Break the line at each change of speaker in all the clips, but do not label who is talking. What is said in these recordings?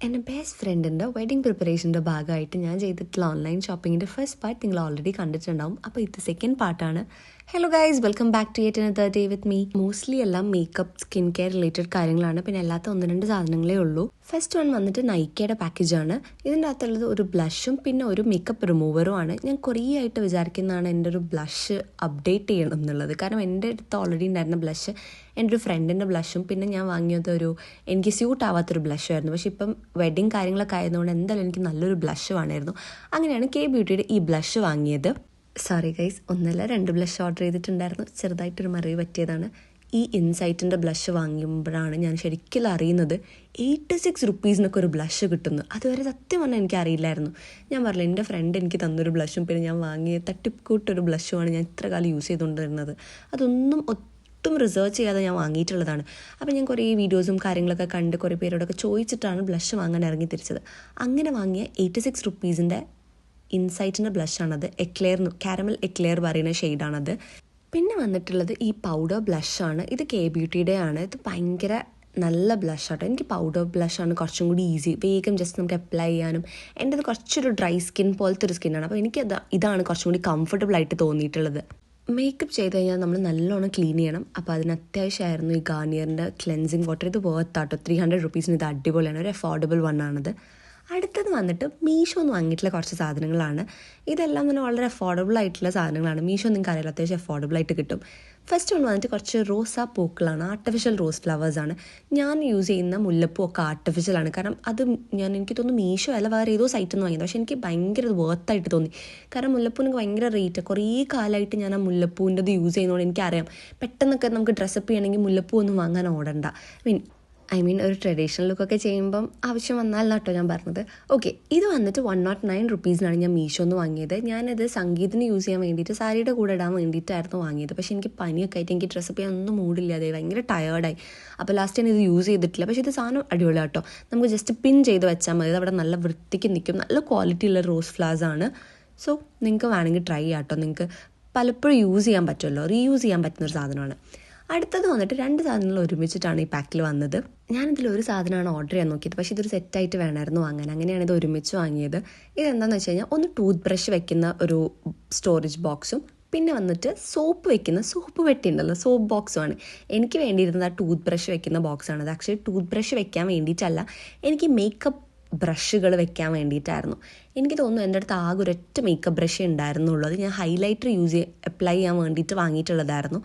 എൻ്റെ ബെസ്റ്റ് ഫ്രണ്ടിൻ്റെ വെഡിങ് പ്രിപ്പറേഷൻ്റെ ഭാഗമായിട്ട് ഞാൻ ചെയ്തിട്ടുള്ള ഓൺലൈൻ ഷോപ്പിങ്ങിൻ്റെ ഫസ്റ്റ് പാർട്ട് നിങ്ങൾ ഓൾറെഡി കണ്ടിട്ടുണ്ടാവും. അപ്പോൾ ഇത് സെക്കൻഡ് പാർട്ടാണ്. Hello guys, welcome back to yet another day with me. Mostly എല്ലാം മേക്കപ്പ്, സ്കിൻ കെയർ റിലേറ്റഡ് കാര്യങ്ങളാണ്. പിന്നെ അല്ലാത്ത 1-2 സാധനങ്ങളേ ഉള്ളൂ. ഫസ്റ്റ് വൺ വന്നിട്ട് നൈക്കയുടെ പാക്കേജാണ്. ഇതിൻ്റെ അകത്തുള്ളത് ഒരു ബ്ലഷും പിന്നെ ഒരു മേക്കപ്പ് റിമൂവറും ആണ്. ഞാൻ കുറേ ആയിട്ട് വിചാരിക്കുന്നതാണ് എൻ്റെ ഒരു ബ്ലഷ് അപ്ഡേറ്റ് ചെയ്യണം എന്നുള്ളത്. കാരണം എൻ്റെ അടുത്ത് ഓൾറെഡി ഉണ്ടായിരുന്ന ബ്ലഷ് എൻ്റെ ഒരു ഫ്രണ്ടിൻ്റെ ബ്ലഷും പിന്നെ ഞാൻ വാങ്ങിയത് എനിക്ക് സ്യൂട്ട് ആവാത്തൊരു ബ്ലഷായിരുന്നു. പക്ഷേ ഇപ്പം വെഡിങ് കാര്യങ്ങളൊക്കെ ആയതുകൊണ്ട് എന്തായാലും എനിക്ക് നല്ലൊരു ബ്ലഷ് വേണമായിരുന്നു. അങ്ങനെയാണ് കെ ബ്യൂട്ടിയുടെ ഈ ബ്ലഷ് വാങ്ങിയത്. സോറി ഗൈസ്, 1-2 ബ്ലഷ് ഓർഡർ ചെയ്തിട്ടുണ്ടായിരുന്നു. ചെറുതായിട്ടൊരു മറിവ് പറ്റിയതാണ്. ഈ ഇൻസൈറ്റിൻ്റെ ബ്ലഷ് വാങ്ങിയപ്പോഴാണ് ഞാൻ ശരിക്കും അറിയുന്നത് 86 റുപ്പീസിനൊക്കെ ഒരു ബ്ലഷ് കിട്ടുന്നു. അതുവരെ സത്യം പറഞ്ഞാൽ എനിക്ക് അറിയില്ലായിരുന്നു. ഞാൻ പറഞ്ഞില്ല, എൻ്റെ ഫ്രണ്ട് എനിക്ക് തന്നൊരു ബ്ലഷും പിന്നെ ഞാൻ വാങ്ങിയ തട്ടിക്കൂട്ടൊരു ബ്ലഷുമാണ് ഞാൻ ഇത്ര കാലം യൂസ് ചെയ്തുകൊണ്ടിരുന്നത്. അതൊന്നും ഒട്ടും റിസർച്ച് ചെയ്യാതെ ഞാൻ വാങ്ങിയിട്ടുള്ളതാണ്. അപ്പോൾ ഞാൻ കുറേ വീഡിയോസും കാര്യങ്ങളൊക്കെ കണ്ട് കുറേ പേരോടൊക്കെ ചോദിച്ചിട്ടാണ് ബ്ലഷ് വാങ്ങാൻ ഇറങ്ങി തിരിച്ചത്. അങ്ങനെ വാങ്ങിയ 86 റുപ്പീസിൻ്റെ ഇൻസൈറ്റിൻ്റെ ബ്ലഷാണത്. കാരമൽ എക്ലെയർ പറയുന്ന ഷെയ്ഡാണത്. പിന്നെ വന്നിട്ടുള്ളത് ഈ പൗഡർ ബ്ലഷാണ്. ഇത് കെ ബ്യൂട്ടിയുടെ ആണ്. ഇത് ഭയങ്കര നല്ല ബ്ലഷാട്ടോ. എനിക്ക് പൗഡർ ബ്ലഷാണ് കുറച്ചും കൂടി ഈസി, വേഗം ജസ്റ്റ് നമുക്ക് അപ്ലൈ ചെയ്യാനും. എൻ്റെത് കുറച്ചൊരു ഡ്രൈ സ്കിൻ പോലത്തെ ഒരു സ്കിന്നാണ്. അപ്പോൾ ഇതാണ് കുറച്ചും കൂടി കംഫർട്ടബിൾ ആയിട്ട് തോന്നിയിട്ടുള്ളത്. മേക്കപ്പ് ചെയ്ത് കഴിഞ്ഞാൽ നമ്മൾ നല്ലോണം ക്ലീൻ ചെയ്യണം. അപ്പോൾ അതിന് അത്യാവശ്യമായിരുന്നു ഈ ഗാർണിയറിൻ്റെ ക്ലെൻസിങ് വാട്ടർ. ഇത് വേർത്താട്ടോ. 300 റുപ്പീസിന് ഇത് അടിപൊളിയാണ്. ഒരു അഫോർഡബിൾ വണ്ണാണത്. അടുത്തത് വന്നിട്ട് മീഷോന്ന് വാങ്ങിയിട്ടുള്ള കുറച്ച് സാധനങ്ങളാണ്. ഇതെല്ലാം തന്നെ വളരെ അഫോർഡബിൾ ആയിട്ടുള്ള സാധനങ്ങളാണ്. മീഷോ നിങ്ങൾക്ക് അറിയില്ല, അത്യാവശ്യം അഫോർഡബിൾ ആയിട്ട് കിട്ടും. ഫസ്റ്റ് വൺ വന്നിട്ട് കുറച്ച് റോസാ പൂക്കളാണ്. ആർട്ടിഫിഷ്യൽ റോസ് ഫ്ലവേഴ്സാണ്. ഞാൻ യൂസ് ചെയ്യുന്ന മുല്ലപ്പൂ ഒക്കെ ആർട്ടിഫിഷ്യലാണ്. കാരണം എനിക്ക് തോന്നുന്നു മീഷോ അല്ല വേറെ ഏതോ സൈറ്റിൽ നിന്ന് വാങ്ങിയത്. പക്ഷേ എനിക്ക് ഭയങ്കര വർത്തായിട്ട് തോന്നി. കാരണം മുല്ലപ്പൂവിന് ഭയങ്കര റേറ്റ്. കുറേ കാലമായിട്ട് ഞാൻ ആ മുല്ലപ്പൂവിൻ്റെ യൂസ് ചെയ്യുന്നതുകൊണ്ട് എനിക്കറിയാം പെട്ടെന്നൊക്കെ നമുക്ക് ഡ്രസ്സപ്പ് ചെയ്യണമെങ്കിൽ മുല്ലപ്പൂ ഒന്നും വാങ്ങാൻ ഓടണ്ട. ഒരു ട്രഡീഷണൽ ലുക്കൊക്കെ ചെയ്യുമ്പം ആവശ്യം വന്നാലല്ല കേട്ടോ ഞാൻ പറഞ്ഞത്. ഓക്കെ, ഇത് വന്നിട്ട് 109 റുപ്പീസിനാണ് ഞാൻ മീഷോന്ന് വാങ്ങിയത്. ഞാനത് സംഗീതത്തിന് യൂസ് ചെയ്യാൻ വേണ്ടിയിട്ട് സാരിയുടെ കൂടെ ഇടാൻ വേണ്ടിയിട്ടായിരുന്നു വാങ്ങിയത്. പക്ഷേ എനിക്ക് പനിയൊക്കെ ആയിട്ട് എനിക്ക് ഡ്രസ്സപ്പ് ചെയ്യാൻ ഒന്നും മൂടില്ലാതെ ഭയങ്കര ടയേർഡായി. അപ്പോൾ ലാസ്റ്റ് ഞാൻ ഇത് യൂസ് ചെയ്തിട്ടില്ല. പക്ഷേ ഇത് സാധനം അടിപൊളി കേട്ടോ. നമുക്ക് ജസ്റ്റ് പിൻ ചെയ്ത് വെച്ചാൽ മതി. അവിടെ നല്ല വൃത്തിക്ക് നിൽക്കും. നല്ല ക്വാളിറ്റി ഉള്ള റോസ് ഫ്ലവേഴ്സ് ആണ്. സോ നിങ്ങൾക്ക് വേണമെങ്കിൽ ട്രൈ ചെയ്യാം കേട്ടോ. നിങ്ങൾക്ക് പലപ്പോഴും യൂസ് ചെയ്യാൻ പറ്റുമല്ലോ, റീയൂസ് ചെയ്യാൻ പറ്റുന്നൊരു സാധനമാണ്. അടുത്തത് വന്നിട്ട് 2 സാധനങ്ങൾ ഒരുമിച്ചിട്ടാണ് ഈ പാക്കിൽ വന്നത്. ഞാനിതിലൊരു സാധനമാണ് ഓർഡർ ചെയ്യാൻ നോക്കിയത്. പക്ഷേ ഇതൊരു സെറ്റായിട്ട് വേണമായിരുന്നു വാങ്ങാൻ. അങ്ങനെയാണ് ഇത് ഒരുമിച്ച് വാങ്ങിയത്. ഇതെന്താണെന്ന് വെച്ച് കഴിഞ്ഞാൽ ഒന്ന് ടൂത്ത് ബ്രഷ് വെക്കുന്ന ഒരു സ്റ്റോറേജ് ബോക്സും പിന്നെ വന്നിട്ട് സോപ്പ് വെക്കുന്ന സോപ്പ് പെട്ടി ഉണ്ടല്ലോ, സോപ്പ് ബോക്സുമാണ്. എനിക്ക് വേണ്ടിയിരുന്നത് ആ ടൂത്ത് ബ്രഷ് വെക്കുന്ന ബോക്സാണ്. അത് ആക്ച്വലി ടൂത്ത് ബ്രഷ് വെക്കാൻ വേണ്ടിയിട്ടല്ല, എനിക്ക് മേക്കപ്പ് ബ്രഷുകൾ വെക്കാൻ വേണ്ടിയിട്ടായിരുന്നു. എനിക്ക് തോന്നുന്നു എൻ്റെ അടുത്ത് ആകെ ഒരൊറ്റ മേക്കപ്പ് ബ്രഷ് ഉണ്ടായിരുന്നുള്ളൂ. അത് ഞാൻ ഹൈലൈറ്റർ അപ്ലൈ ചെയ്യാൻ വേണ്ടിയിട്ട് വാങ്ങിയിട്ടുള്ളതായിരുന്നു.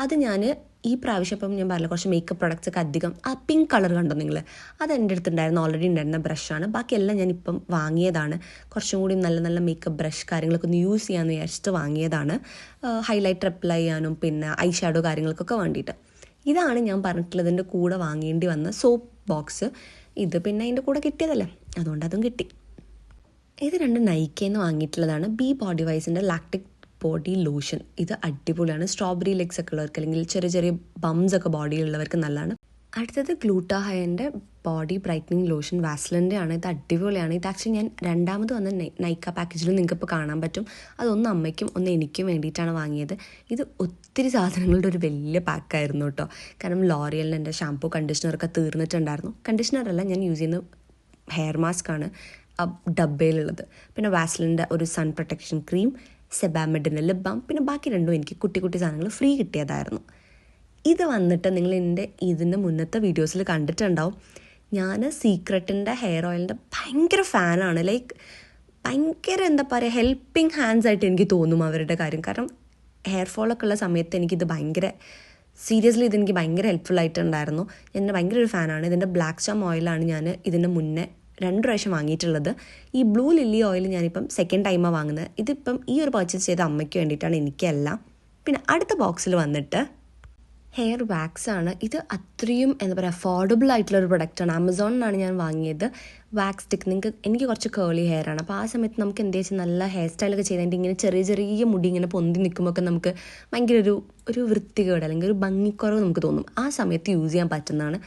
അത് ഞാൻ ഈ പ്രാവശ്യം ഇപ്പം ഞാൻ പറഞ്ഞില്ല, കുറച്ച് മേക്കപ്പ് പ്രൊഡക്ട്സ് ഒക്കെ അധികം ആ പിങ്ക് കളർ കണ്ടോ നിങ്ങൾ, അത് എൻ്റെ അടുത്തുണ്ടായിരുന്നു, ഓൾറെഡി ഉണ്ടായിരുന്ന ബ്രഷാണ്. ബാക്കിയെല്ലാം ഞാനിപ്പം വാങ്ങിയതാണ്. കുറച്ചും കൂടി നല്ല നല്ല മേക്കപ്പ് ബ്രഷ് കാര്യങ്ങളൊക്കെ ഒന്ന് യൂസ് ചെയ്യാമെന്ന് വിചാരിച്ചിട്ട് വാങ്ങിയതാണ്. ഹൈലൈറ്റർ അപ്ലൈ ചെയ്യാനും പിന്നെ ഐ ഷാഡോ കാര്യങ്ങൾക്കൊക്കെ വേണ്ടിയിട്ട്. ഇതാണ് ഞാൻ പറഞ്ഞിട്ടുള്ളതിൻ്റെ കൂടെ വാങ്ങേണ്ടി വന്ന സോപ്പ് ബോക്സ്. ഇത് പിന്നെ അതിൻ്റെ കൂടെ കിട്ടിയതല്ലേ, അതുകൊണ്ട് അതും കിട്ടി. ഇത് 2 നൈക്കയിൽ നിന്ന് വാങ്ങിയിട്ടുള്ളതാണ്. ബി ബോഡി വൈസിൻ്റെ ലാക്റ്റിക് ബോഡി ലോഷൻ. ഇത് അടിപൊളിയാണ്. സ്ട്രോബെറി ലെഗ്സ് ഒക്കെ ഉള്ളവർക്ക് അല്ലെങ്കിൽ ചെറിയ ചെറിയ ബംസ് ഒക്കെ ബോഡിയിലുള്ളവർക്ക് നല്ലതാണ്. അടുത്തത് ഗ്ലൂട്ടാഹയൻ്റെ ബോഡി ബ്രൈറ്റനിങ് ലോഷൻ വാസ്ലിൻ്റെ ആണ്. ഇത് അടിപൊളിയാണ്. ഇത് ആക്ച്വലി ഞാൻ രണ്ടാമത് വന്ന നൈക്ക പാക്കേജിൽ നിങ്ങൾക്ക് ഇപ്പോൾ കാണാൻ പറ്റും. അതൊന്ന് അമ്മയ്ക്കും ഒന്ന് എനിക്കും വേണ്ടിയിട്ടാണ് വാങ്ങിയത്. ഇത് ഒത്തിരി സാധനങ്ങളുടെ ഒരു വലിയ പാക്കായിരുന്നു കേട്ടോ. കാരണം ലോറിയലിൻ്റെ എൻ്റെ ഷാമ്പൂ കണ്ടീഷണറൊക്കെ തീർന്നിട്ടുണ്ടായിരുന്നു. കണ്ടീഷണറല്ല, ഞാൻ യൂസ് ചെയ്യുന്ന ഹെയർ മാസ്ക് ആണ് ഡബ്ബയിലുള്ളത്. പിന്നെ വാസ്ലിൻ്റെ ഒരു സൺ പ്രൊട്ടക്ഷൻ ക്രീം, സെബാമെഡിൻ്റെ ലിപ് ബാം, പിന്നെ ബാക്കി 2 എനിക്ക് കുട്ടി കുട്ടി സാധനങ്ങൾ ഫ്രീ കിട്ടിയതായിരുന്നു. ഇത് വന്നിട്ട് നിങ്ങൾ ഇതിൻ്റെ മുന്നത്തെ വീഡിയോസിൽ കണ്ടിട്ടുണ്ടാവും. ഞാൻ സീക്രട്ടിൻ്റെ ഹെയർ ഓയിലിൻ്റെ ഭയങ്കര ഫാനാണ്. ഭയങ്കര എന്താ പറയുക, ഹെൽപ്പിംഗ് ഹാൻഡ്സ് ആയിട്ട് എനിക്ക് തോന്നും അവരുടെ കാര്യം. കാരണം ഹെയർ ഫോളൊക്കെ ഉള്ള സമയത്ത് എനിക്കിത് സീരിയസ്ലി ഇതെനിക്ക് ഭയങ്കര ഹെൽപ്ഫുൾ ആയിട്ടുണ്ടായിരുന്നു. ഞാൻ ഭയങ്കര ഒരു ഫാനാണ്. ഇതിൻ്റെ ബ്ലാക്ക് സ്റ്റാം ഓയിലാണ് ഞാൻ ഇതിൻ്റെ മുന്നേ 2 പ്രാവശ്യം വാങ്ങിയിട്ടുള്ളത്. ഈ ബ്ലൂ ലില്ലി ഓയിൽ ഞാനിപ്പം സെക്കൻഡ് ടൈമാണ് വാങ്ങുന്നത്. ഇതിപ്പം ഈ ഒരു പർച്ചേസ് ചെയ്ത അമ്മയ്ക്ക് വേണ്ടിയിട്ടാണ്, എനിക്കല്ല. പിന്നെ അടുത്ത ബോക്സിൽ വന്നിട്ട് ഹെയർ വാക്സ് ആണ്. ഇത് അത്രയും എന്താ പറയുക അഫോർഡബിൾ ആയിട്ടുള്ളൊരു പ്രൊഡക്റ്റാണ്. ആമസോണിനാണ് ഞാൻ വാങ്ങിയത്. Wax stick. എനിക്ക് കുറച്ച് കേളി ഹെയർ ആണ്. അപ്പോൾ ആ സമയത്ത് നമുക്ക് എന്താ വെച്ചാൽ നല്ല ഹെയർ സ്റ്റൈലൊക്കെ ചെയ്തിട്ട് ഇങ്ങനെ ചെറിയ ചെറിയ മുടി ഇങ്ങനെ പൊന്തി നിൽക്കുമ്പോൾ നമുക്ക് ഭയങ്കര ഒരു വൃത്തികേട് അല്ലെങ്കിൽ ഒരു ഭംഗിക്കുറവ് നമുക്ക് തോന്നും. ആ സമയത്ത് യൂസ് ചെയ്യാൻ പറ്റുന്നതാണ്.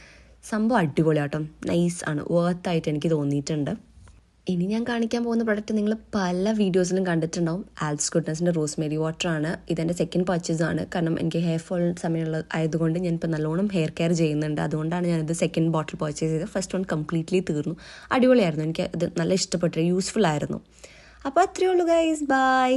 സംഭവം അടിപൊളിയാട്ടോ, നൈസ് ആണ്, വർത്തായിട്ട് എനിക്ക് തോന്നിയിട്ടുണ്ട്. ഇനി ഞാൻ കാണിക്കാൻ പോകുന്ന പ്രൊഡക്റ്റ് നിങ്ങൾ പല വീഡിയോസിലും കണ്ടിട്ടുണ്ടാവും. ആൽസ് ഗുഡ്നസിൻ്റെ റോസ്മേരി വാട്ടറാണ്. ഇതെൻ്റെ സെക്കൻഡ് പർച്ചേസ് ആണ്. കാരണം എനിക്ക് ഹെയർ ഫോൾ സമയമുള്ള ആയതുകൊണ്ട് ഞാനിപ്പോൾ നല്ലോണം ഹെയർ കെയർ ചെയ്യുന്നുണ്ട്. അതുകൊണ്ടാണ് ഞാനിത് സെക്കൻഡ് ബോട്ടിൽ പർച്ചേസ് ചെയ്തത്. ഫസ്റ്റ് വൺ കംപ്ലീറ്റ്ലി തീർന്നു. അടിപൊളിയായിരുന്നു. എനിക്ക് ഇത് നല്ല ഇഷ്ടപ്പെട്ടു, യൂസ്ഫുൾ ആയിരുന്നു. അപ്പോൾ അത്രയേ ഉള്ളൂ ഗൈസ്, ബൈ.